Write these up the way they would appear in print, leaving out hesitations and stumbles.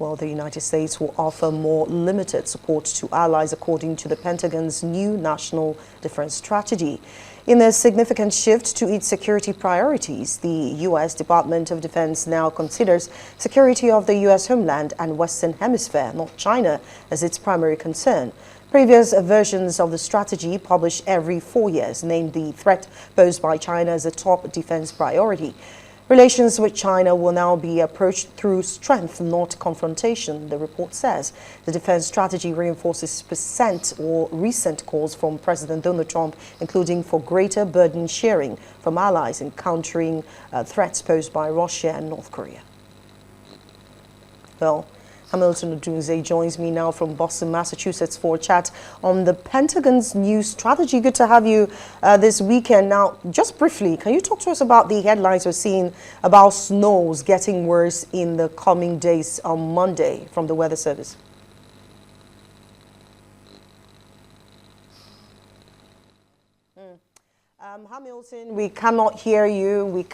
Well, the United States will offer more limited support to allies according to the Pentagon's new national defense strategy. In a significant shift to its security priorities, the U.S. Department of Defense now considers security of the U.S. homeland and Western Hemisphere, not China, as its primary concern. Previous versions of the strategy, published every 4 years, named the threat posed by China as a top defense priority. Relations with China will now be approached through strength, not confrontation, the report says. The defense strategy reinforces recent calls from President Donald Trump, including for greater burden sharing from allies in countering threats posed by Russia and North Korea. Well, Hamilton Odunze joins me now from Boston, Massachusetts for a chat on the Pentagon's new strategy. Good to have you this weekend. Now, just briefly, can you talk to us about the headlines we're seeing about snows getting worse in the coming days on Monday from the Weather Service? Hamilton, we cannot hear you.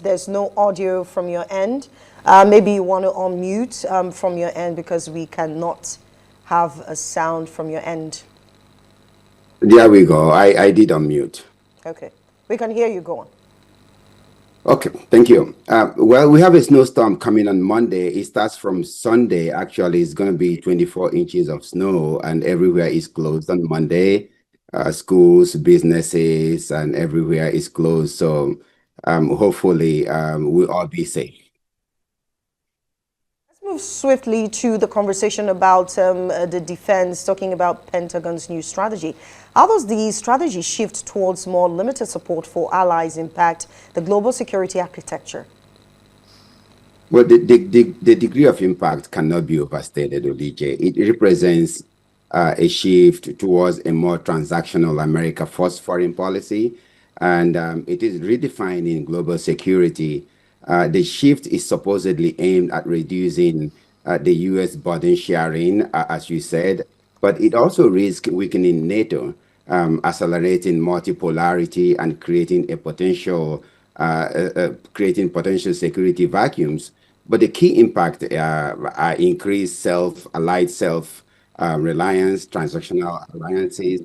There's no audio from your end. Maybe you want to unmute from your end because we cannot have a sound from your end. There we go. I did unmute. Okay. We can hear you. Go on. Okay, thank you. Well, we have a snowstorm coming on Monday. It starts from Sunday. Actually, it's going to be 24 inches of snow, and everywhere is closed on Monday. Schools, businesses, and everywhere is closed. So hopefully we'll all be safe. Let's move swiftly to the conversation about the defense, talking about Pentagon's new strategy. How does the strategy shift towards more limited support for allies impact the global security architecture? Well, the degree of impact cannot be overstated, Odunze. It represents a shift towards a more transactional America-first foreign policy, and it is redefining global security. The shift is supposedly aimed at reducing the U.S. burden sharing, as you said, but it also risks weakening NATO, accelerating multipolarity and creating potential security vacuums. But the key impact are increased allied reliance, transactional alliances,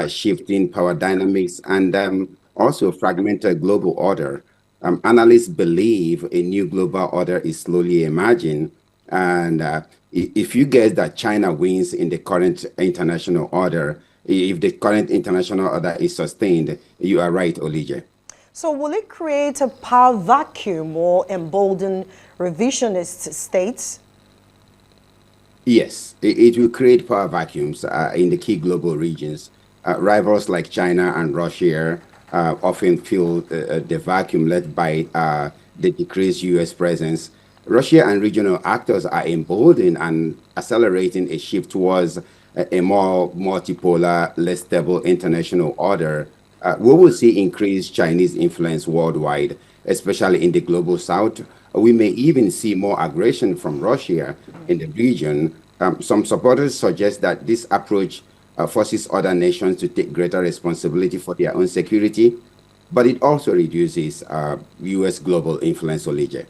shifting power dynamics, and also fragmented global order. Analysts believe a new global order is slowly emerging. And if you guess that China wins in the current international order, if the current international order is sustained, you are right, Odunze. So will it create a power vacuum or embolden revisionist states? Yes, it will create power vacuums in the key global regions. Rivals like China and Russia often fill the vacuum left by the decreased U.S. presence. Russia and regional actors are emboldened and accelerating a shift towards a more multipolar, less stable international order. We will see increased Chinese influence worldwide, especially in the global south. We may even see more aggression from Russia in the region. Some supporters suggest that this approach forces other nations to take greater responsibility for their own security, but it also reduces U.S. global influence, Odunze.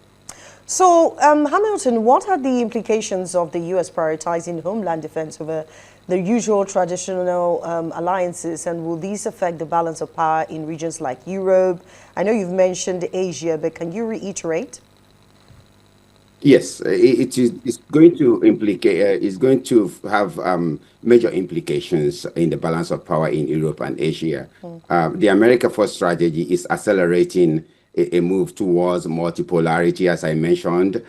So, Hamilton, what are the implications of the U.S. prioritizing homeland defense over the usual traditional alliances, and will these affect the balance of power in regions like Europe? I know you've mentioned Asia, but can you reiterate? Yes, it's going to have major implications in the balance of power in Europe and Asia. The America First strategy is accelerating a move towards multipolarity, as I mentioned,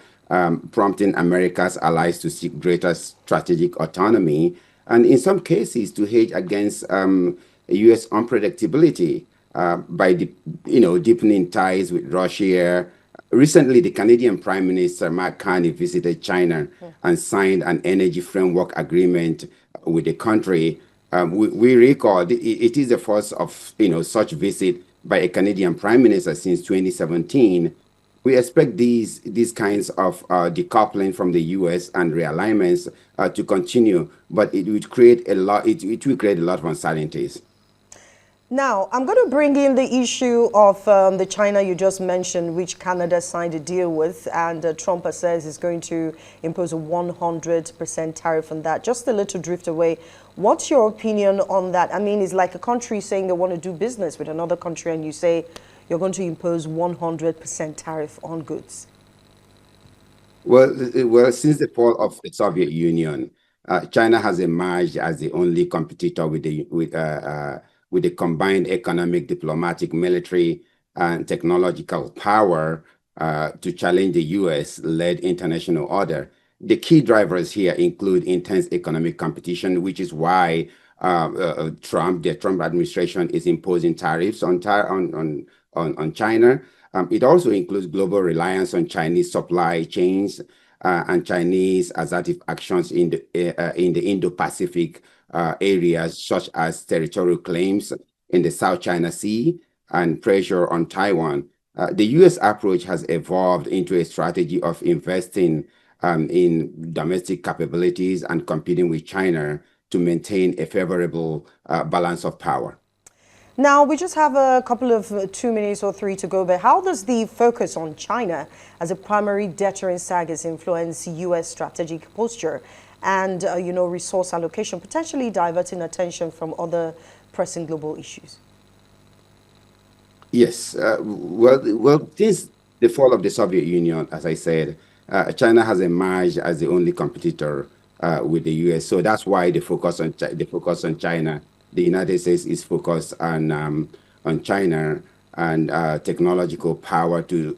prompting America's allies to seek greater strategic autonomy, and in some cases to hedge against U.S. unpredictability by deepening ties with Russia. Recently, the Canadian Prime Minister Mark Carney visited China and signed an energy framework agreement with the country. We record it is the first of such visit by a Canadian Prime Minister since 2017. We expect these kinds of decoupling from the U.S. and realignments to continue, but it would create a lot. It will create a lot of uncertainties. Now, I'm going to bring in the issue of the China you just mentioned, which Canada signed a deal with, and Trump says is going to impose a 100% tariff on that. Just a little drift away. What's your opinion on that? I mean, it's like a country saying they want to do business with another country, and you say you're going to impose 100% tariff on goods. Well, since the fall of the Soviet Union, China has emerged as the only competitor with the combined economic, diplomatic, military, and technological power to challenge the U.S.-led international order. The key drivers here include intense economic competition, which is why the Trump administration is imposing tariffs on China. It also includes global reliance on Chinese supply chains and Chinese assertive actions in the Indo-Pacific areas, such as territorial claims in the South China Sea and pressure on Taiwan. The U.S. approach has evolved into a strategy of investing in domestic capabilities and competing with China to maintain a favorable balance of power. Now, we just have a couple of 2 minutes or 3 to go, but how does the focus on China as a primary deterrent target influence U.S. strategic posture and, resource allocation, potentially diverting attention from other pressing global issues? Yes. Since the fall of the Soviet Union, as I said, China has emerged as the only competitor with the U.S. So that's why the focus on China. The United States is focused on China and technological power to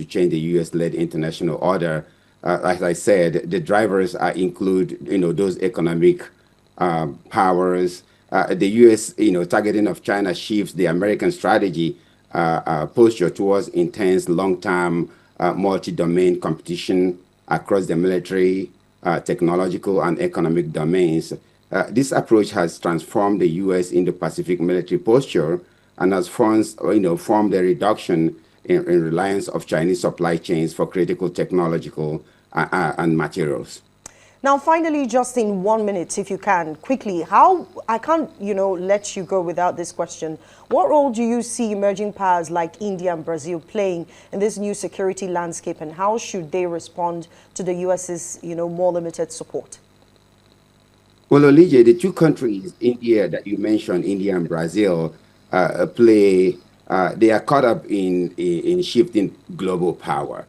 change the U.S.-led international order. As I said, the drivers include those economic powers. The U.S. Targeting of China shifts the American strategy posture towards intense, long-term, multi-domain competition across the military, technological, and economic domains. This approach has transformed the U.S. Indo-Pacific military posture and has formed a reduction in reliance of Chinese supply chains for critical technological and materials. Now, finally, just in 1 minute, if you can, quickly, I can't, let you go without this question. What role do you see emerging powers like India and Brazil playing in this new security landscape, and how should they respond to the U.S.'s, more limited support? Well, Olije, the two countries, India that you mentioned, India and Brazil, they are caught up in shifting global power.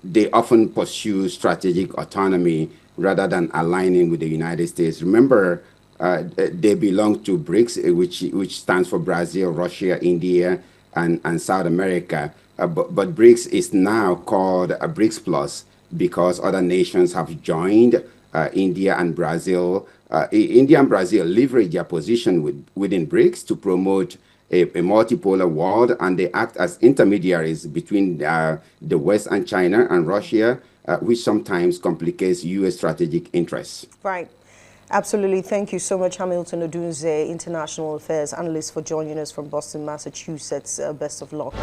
They often pursue strategic autonomy rather than aligning with the United States. Remember, they belong to BRICS, which stands for Brazil, Russia, India, and South America. But BRICS is now called a BRICS Plus because other nations have joined. India and Brazil. India and Brazil leverage their position within BRICS to promote a multipolar world, and they act as intermediaries between the West and China and Russia, which sometimes complicates U.S. strategic interests. Right. Absolutely. Thank you so much, Hamilton Odunze, International Affairs Analyst, for joining us from Boston, Massachusetts. Best of luck.